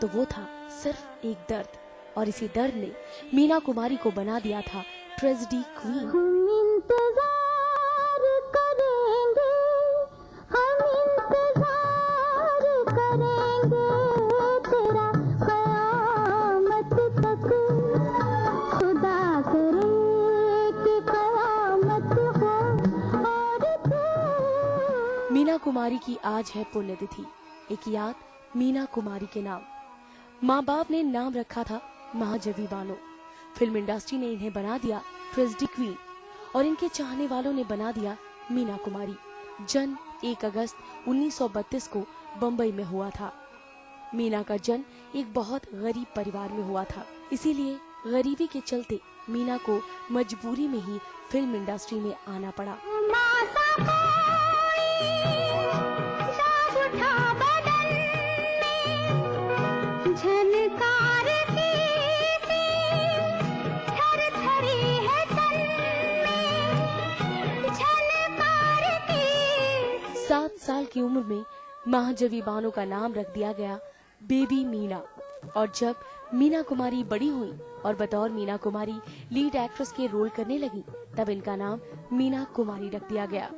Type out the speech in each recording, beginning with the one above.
तो वो था सिर्फ एक दर्द, और इसी दर्द ने मीना कुमारी को बना दिया था ट्रेजेडी क्वीन। मीना कुमारी की आज है पुण्यतिथि, एक याद मीना कुमारी के नाम। माँ बाप ने नाम रखा था महाजवी बानो। फिल्म इंडस्ट्री ने इन्हें बना दिया ट्रेजेडी क्वीन, और इनके चाहने वालों ने बना दिया मीना कुमारी। जन्म 1 अगस्त 1932 को बम्बई में हुआ था। मीना का जन्म एक बहुत गरीब परिवार में हुआ था, इसीलिए गरीबी के चलते मीना को मजबूरी में ही फिल्म इंडस्ट्री में आना पड़ा। सात साल की उम्र में महाजवी बानो का नाम रख दिया गया बेबी मीना, और जब मीना कुमारी बड़ी हुई और बतौर मीना कुमारी लीड एक्ट्रेस के रोल करने लगी, तब इनका नाम मीना कुमारी रख दिया गया।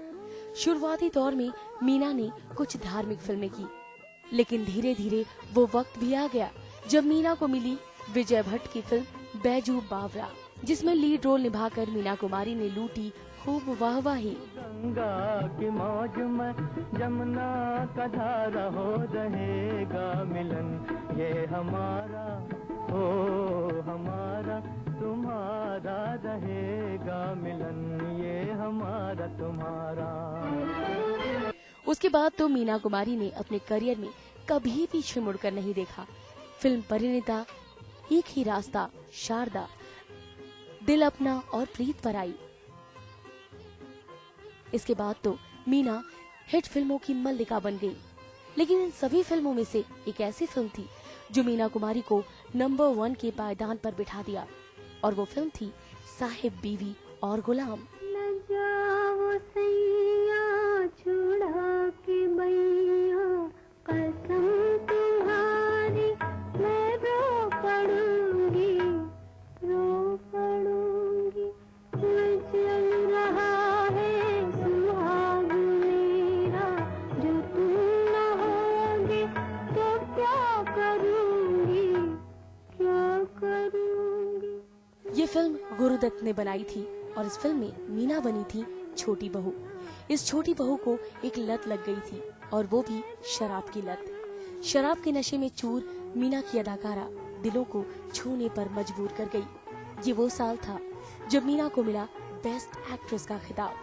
शुरुआती दौर में मीना ने कुछ धार्मिक फिल्में की, लेकिन धीरे धीरे वो वक्त भी आ गया जब मीना को मिली विजय भट्ट की फिल्म बैजू बावरा, जिसमें लीड रोल निभाकर मीना कुमारी ने लूटी खूब वाहवाही। गंगा की मौज में जमुना का धारा हो रहेगा मिलन, ये हमारा ओ हमारा तुम्हारा रहेगा मिलन, ये हमारा तुम्हारा। उसके बाद तो मीना कुमारी ने अपने करियर में कभी पीछे मुड़कर नहीं देखा। फिल्म परिणीता, एक ही रास्ता, शारदा, दिल अपना और प्रीत पर आई। इसके बाद तो मीना हिट फिल्मों की मल्लिका बन गई, लेकिन इन सभी फिल्मों में से एक ऐसी फिल्म थी जो मीना कुमारी को नंबर 1 के पायदान पर बिठा दिया, और वो फिल्म थी साहिब बीवी और गुलाम। न जाओ सैया छुड़ा के बैया, कसम तुम्हारी मैं रो पड़ूंगी, रो पड़ूंगी। न चल रहा है सुहाग मेरा, जो तुम न होगे तो क्या करूंगी, क्या करूंगी। ये फिल्म गुरुदत्त ने बनाई थी, और इस फिल्म में मीना बनी थी छोटी बहू। इस छोटी बहू को एक लत लग गई थी, और वो भी शराब की लत। शराब के नशे में चूर मीना की अदाकारा दिलों को छूने पर मजबूर कर गई। ये वो साल था जब मीना को मिला बेस्ट एक्ट्रेस का खिताब।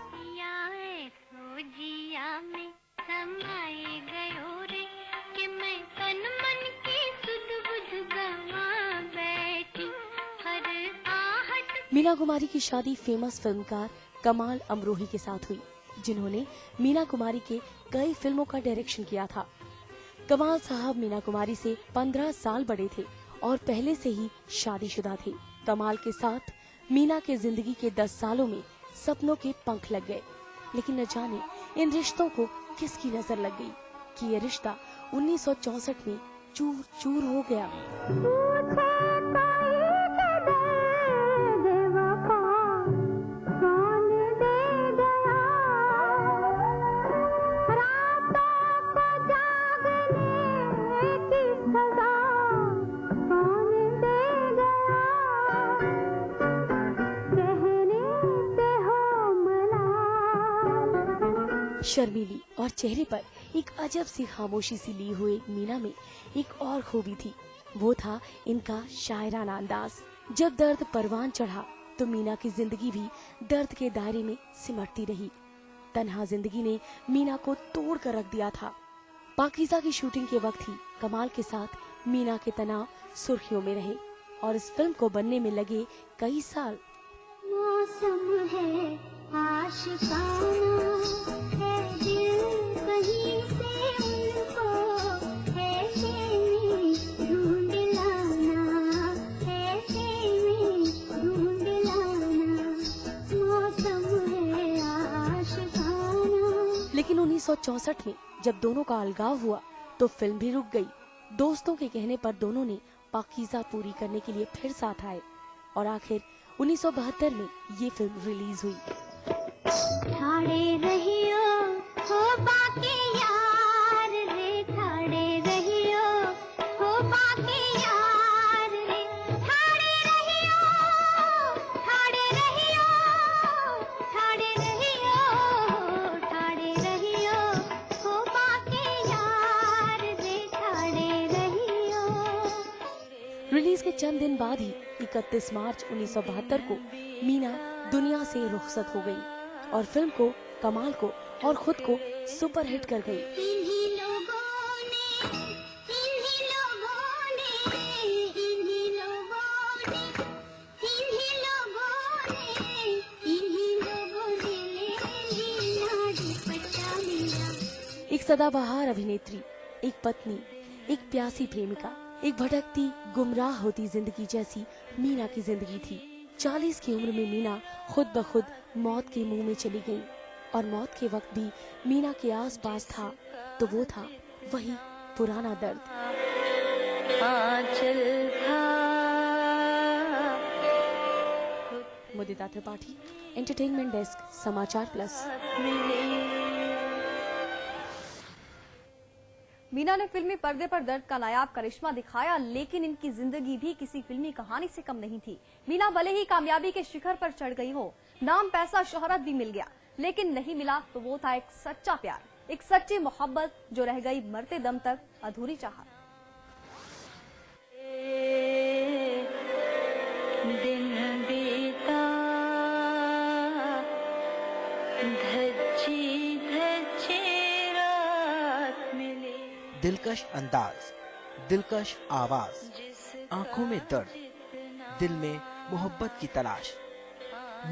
मीना कुमारी की शादी फेमस फिल्मकार कमाल अमरोही के साथ हुई, जिन्होंने मीना कुमारी के कई फिल्मों का डायरेक्शन किया था। कमाल साहब मीना कुमारी से 15 साल बड़े थे और पहले से ही शादीशुदा थे। कमाल के साथ मीना के जिंदगी के 10 सालों में सपनों के पंख लग गए, लेकिन न जाने इन रिश्तों को किसकी नजर लग गई कि ये रिश्ता 1964 में चूर चूर हो गया। शर्मीली और चेहरे पर एक अजब सी खामोशी सी ली हुई मीना में एक और खूबी थी, वो था इनका शायराना अंदाज। जब दर्द परवान चढ़ा तो मीना की जिंदगी भी दर्द के दायरे में सिमटती रही। तन्हा जिंदगी ने मीना को तोड़ कर रख दिया था। पाकीज़ा की शूटिंग के वक्त ही कमाल के साथ मीना के तनाव सुर्खियों में रहे, और इस फिल्म को बनने में लगे कई साल। मौसम है आशिकाना, है दिल कहीं से उनको ऐसे में ढूंढ लाना, ऐसे में ढूंढ लाना। मौसम है आशिकाना। लेकिन 1964 में जब दोनों का अलगाव हुआ तो फिल्म भी रुक गई। दोस्तों के कहने पर दोनों ने पाकीज़ा पूरी करने के लिए फिर साथ आए और आखिर 1972 में ये फिल्म रिलीज हुई। ठाड़े रहियो हो बाकी यार रे, ठाड़े रहियो हो बाकी यार रे, ठाड़े रहियो, ठाड़े रहियो, ठाड़े रहियो, ठाड़े रहियो हो बाकी यार रे, ठाड़े रहियो। रिलीज के चंद दिन बाद ही 31 मार्च 1972 को मीना दुनिया से रुखसत हो गई और फिल्म को, कमाल को और खुद को सुपरहिट कर गई। इन्हीं लोगों ने, इन्हीं लोगों ने, इन्हीं लोगों ने, इन्हीं लोगों ने, इन्हीं लोगों ने लीला दुपट्टा मेरा। एक सदाबहार अभिनेत्री, एक पत्नी, एक प्यासी प्रेमिका, एक भटकती गुमराह होती जिंदगी जैसी मीना की जिंदगी थी। 40 की उम्र में मीना खुद ब खुद मौत के मुंह में चली गई और मौत के वक्त भी मीना के आसपास था तो वो था वही पुराना दर्द। मुदिता त्रिपाठी, एंटरटेनमेंट डेस्क, समाचार प्लस। मीना ने फिल्मी पर्दे पर दर्द का नायाब करिश्मा दिखाया, लेकिन इनकी जिंदगी भी किसी फिल्मी कहानी से कम नहीं थी। मीना भले ही कामयाबी के शिखर पर चढ़ गई हो, नाम, पैसा, शोहरत भी मिल गया, लेकिन नहीं मिला तो वो था एक सच्चा प्यार, एक सच्ची मोहब्बत जो रह गई मरते दम तक अधूरी चाहत। दिन बीता धज्जी धज्जी रात मिली, दिलकश अंदाज, दिलकश आवाज, आंखों में दर्द, दिल में मोहब्बत की तलाश।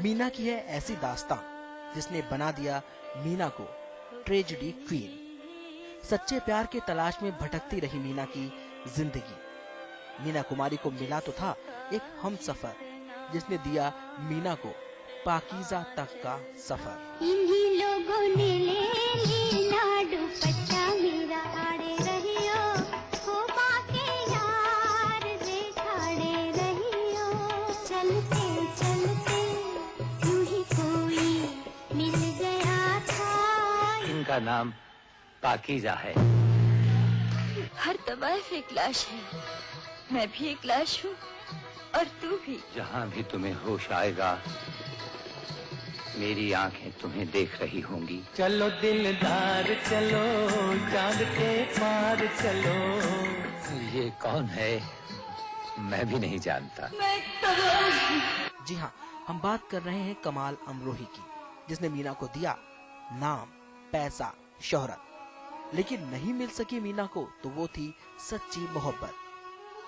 मीना की है ऐसी दास्तान जिसने बना दिया मीना को ट्रेजेडी क्वीन। सच्चे प्यार के तलाश में भटकती रही मीना की जिंदगी। मीना कुमारी को मिला तो था एक हमसफर जिसने दिया मीना को पाकीज़ा तक का सफर। इन्हीं लोगों ने ले लीला दुपट्टा मेरा, ठाड़े रहियो हो बाकी यार रे, ठाड़े रहियो। चलते चलते यूं ही कोई मिल गया था। इनका नाम पाकीज़ा है। हर तवाइफ एक लाश है, मैं भी एक लाश हूँ और तू भी। जहाँ भी तुम्हें होश आएगा मेरी आंखें तुम्हें देख रही होंगी। चलो दिलदार चलो, चांद के पार चलो। ये कौन है मैं भी नहीं जानता। जी हाँ, हम बात कर रहे हैं कमाल अमरोही की, जिसने मीना को दिया नाम, पैसा, शोहरत। लेकिन नहीं मिल सकी मीना को तो वो थी सच्ची मोहब्बत।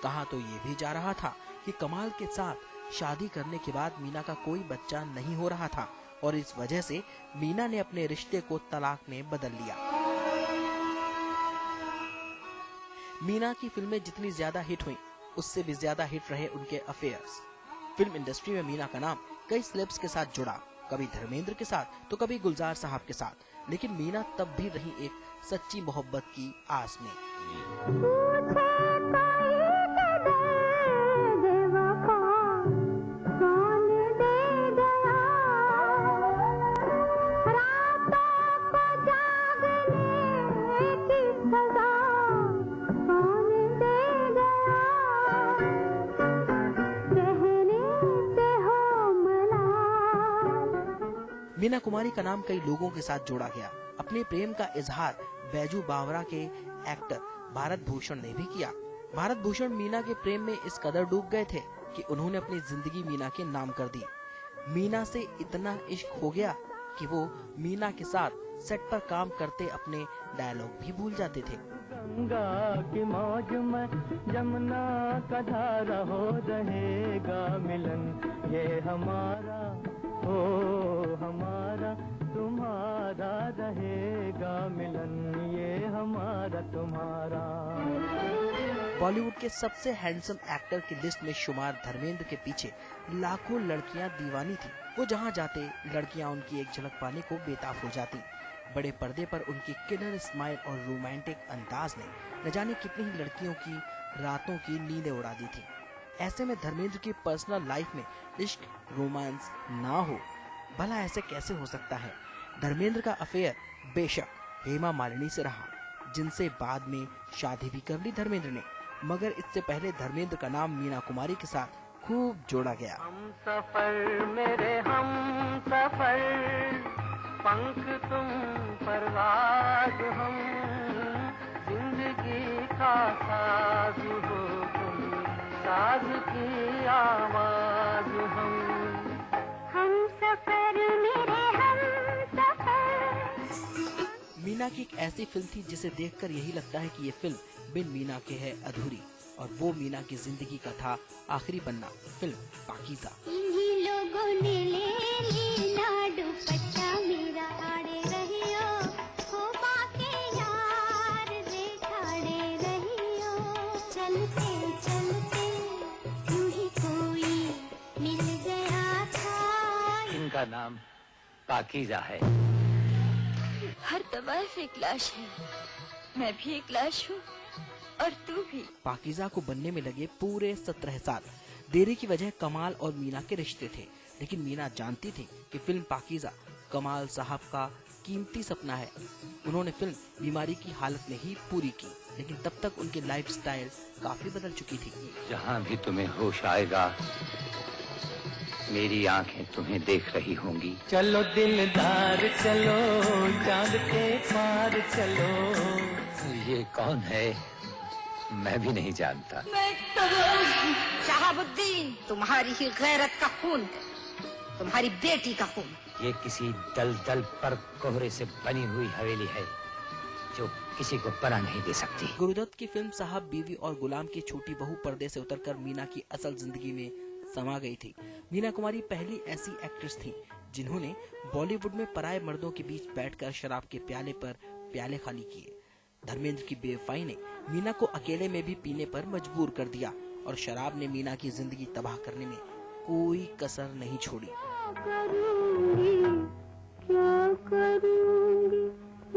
कहा तो ये भी जा रहा था कि कमाल के साथ शादी करने के बाद मीना का कोई बच्चा नहीं हो रहा था और इस वजह से मीना ने अपने रिश्ते को तलाक में बदल लिया। मीना की फिल्में जितनी ज्यादा हिट हुईं, उससे भी ज्यादा हिट रहे उनके अफेयर्स। फिल्म इंडस्ट्री में मीना का नाम कई सेलेब्स के साथ जुड़ा, कभी धर्मेंद्र के साथ तो कभी गुलजार साहब के साथ। लेकिन मीना तब भी रही एक सच्ची मोहब्बत की आस में। मीना कुमारी का नाम कई लोगों के साथ जोड़ा गया। अपने प्रेम का इजहार बैजू बावरा के एक्टर भारत भूषण ने भी किया। भारत भूषण मीना के प्रेम में इस कदर डूब गए थे कि उन्होंने अपनी जिंदगी मीना के नाम कर दी। मीना से इतना इश्क हो गया कि वो मीना के साथ सेट पर काम करते अपने डायलॉग भी भूल जाते थे। गंगा की मौज में जमुना का धारा हो रहेगा मिलन, ये हमारा हो हमारा तुम्हारा रहेगा मिलन, ये हमारा तुम्हारा। बॉलीवुड के सबसे हैंडसम एक्टर की लिस्ट में शुमार धर्मेंद्र के पीछे लाखों लड़कियां दीवानी थी। वो जहां जाते लड़कियां उनकी एक झलक पाने को बेताब हो जाती। बड़े पर्दे पर उनकी किलर स्माइल और रोमांटिक अंदाज ने न जाने कितनी ही लड़कियों की रातों की नींदें उड़ा दी थी। ऐसे में धर्मेंद्र की पर्सनल लाइफ में इश्क रोमांस ना हो, भला ऐसे कैसे हो सकता है। धर्मेंद्र का अफेयर बेशक हेमा मालिनी से रहा, जिनसे बाद में शादी भी कर ली धर्मेंद्र ने, मगर इससे पहले धर्मेंद्र का नाम मीना कुमारी के साथ खूब जोड़ा गया। हम सफर मेरे हम सफर, पंख तुम परवाज हम, जिंदगी का साज हो तुम, साज की आवाज हम सफर मेरे हम सफर। मीना की एक ऐसी फिल्म थी जिसे देखकर यही लगता है कि ये फिल्म बिन मीना के है अधूरी, और वो मीना की जिंदगी का था आखिरी पन्ना, फिल्म पाकीज़ा। इन्हीं लोगों ने ले लीला दुपट्टा मेरा आड़े रहियो, हो बाके यार रे ठाड़े रहियो। चलते चलते यूं ही कोई मिल गया था। इनका नाम पाकीज़ा है। हर तवाइफ एक लाश है, मैं भी एक लाश हूँ और तू भी। पाकीज़ा को बनने में लगे पूरे 17 साल। देरी की वजह कमाल और मीना के रिश्ते थे, लेकिन मीना जानती थी कि फिल्म पाकीज़ा कमाल साहब का कीमती सपना है। उन्होंने फिल्म बीमारी की हालत में ही पूरी की, लेकिन तब तक उनकी लाइफस्टाइल काफी बदल चुकी थी। जहाँ भी तुम्हें होश आएगा, मेरी आंखें तुम्हें देख रही होंगी। चलो दिलदार चलो, चांद के पार चलो। ये कौन है, मैं भी नहीं जानता। मैं शहाबुद्दीन, तुम्हारी ही गैरत का खून है, तुम्हारी बेटी का खून। ये किसी दलदल पर कोहरे से बनी हुई हवेली है जो किसी को पनाह नहीं दे सकती। गुरुदत्त की फिल्म साहब बीवी और गुलाम की छोटी बहू पर्दे से उतरकर मीना की असल जिंदगी में समा गई थी। मीना कुमारी पहली ऐसी एक्ट्रेस थी जिन्होंने बॉलीवुड में पराये मर्दों के बीच बैठकर शराब के प्याले पर प्याले खाली किए। धर्मेंद्र की बेवफाई ने मीना को अकेले में भी पीने पर मजबूर कर दिया, और शराब ने मीना की जिंदगी तबाह करने में कोई कसर नहीं छोड़ी। क्या करूंगी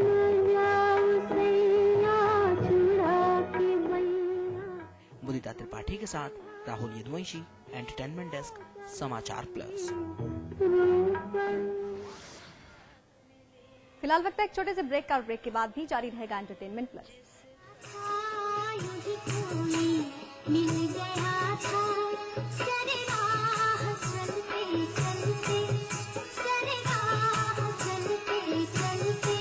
मैं जाऊं सैया चुरा के मैया। मुदिता त्रिपाठी के साथ राहुल यदुवंशी, एंटरटेनमेंट डेस्क, समाचार प्लस। फिलहाल वक्त है एक छोटे से ब्रेक का, और ब्रेक के बाद भी जारी रहेगा एंटरटेनमेंट प्लस। यूं ही कोई मिल गया था, सरे राह चलते चलते, सरे राह चलते चलते।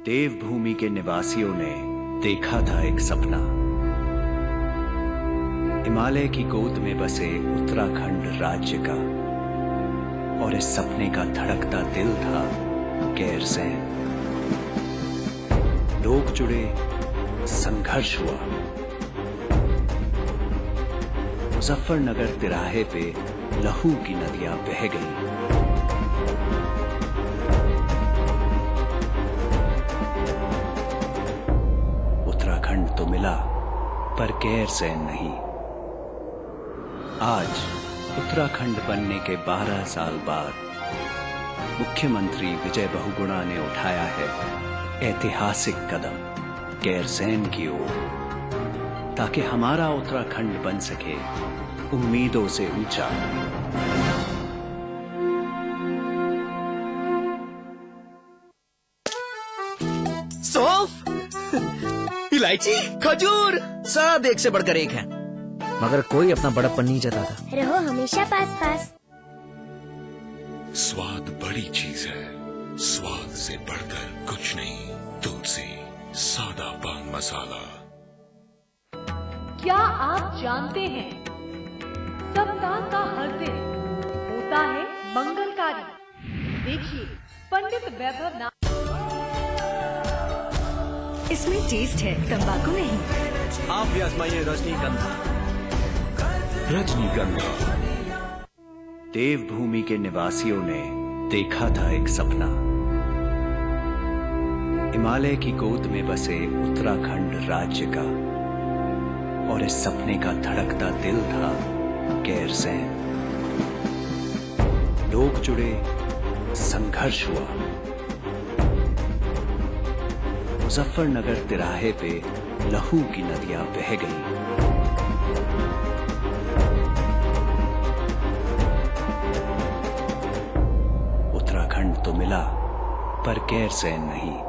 देवभूमि के निवासियों ने देखा था एक सपना। हिमालय की गोद में बसे उत्तराखंड राज्य का, और इस सपने का धड़कता दिल था गैरसैंण। लोग जुड़े, संघर्ष हुआ। मुजफ्फरनगर तिराहे पे लहू की नदियां बह गईं। उत्तराखंड तो मिला, पर गैरसैंण नहीं। आज उत्तराखंड बनने के 12 साल बाद मुख्यमंत्री विजय बहुगुणा ने उठाया है ऐतिहासिक कदम गैरसैंण की ओर, ताकि हमारा उत्तराखंड बन सके उम्मीदों से ऊंचा। सौंफ, इलायची, खजूर, सब एक से बढ़कर एक हैं, मगर कोई अपना बड़प्पन नहीं जताता। रहो हमेशा पास पास। स्वाद बड़ी चीज है, स्वाद से बढ़कर कुछ नहीं। तुलसी सादा पान मसाला। क्या आप जानते हैं सप्ताह का हर दिन होता है मंगलकारी। देखिए पंडित वैभव नाम। इसमें टेस्ट है, तंबाकू नहीं। आप भी आजमाइए रजनीगंधा। रजनीगंधा। देवभूमि के निवासियों ने देखा था एक सपना। हिमालय की गोद में बसे उत्तराखंड राज्य का, और इस सपने का धड़कता दिल था गैरसैंण। लोग जुड़े, संघर्ष हुआ। मुजफ्फरनगर तिराहे पे लहू की नदियां बह गईं। उत्तराखंड तो मिला पर गैरसैंण नहीं।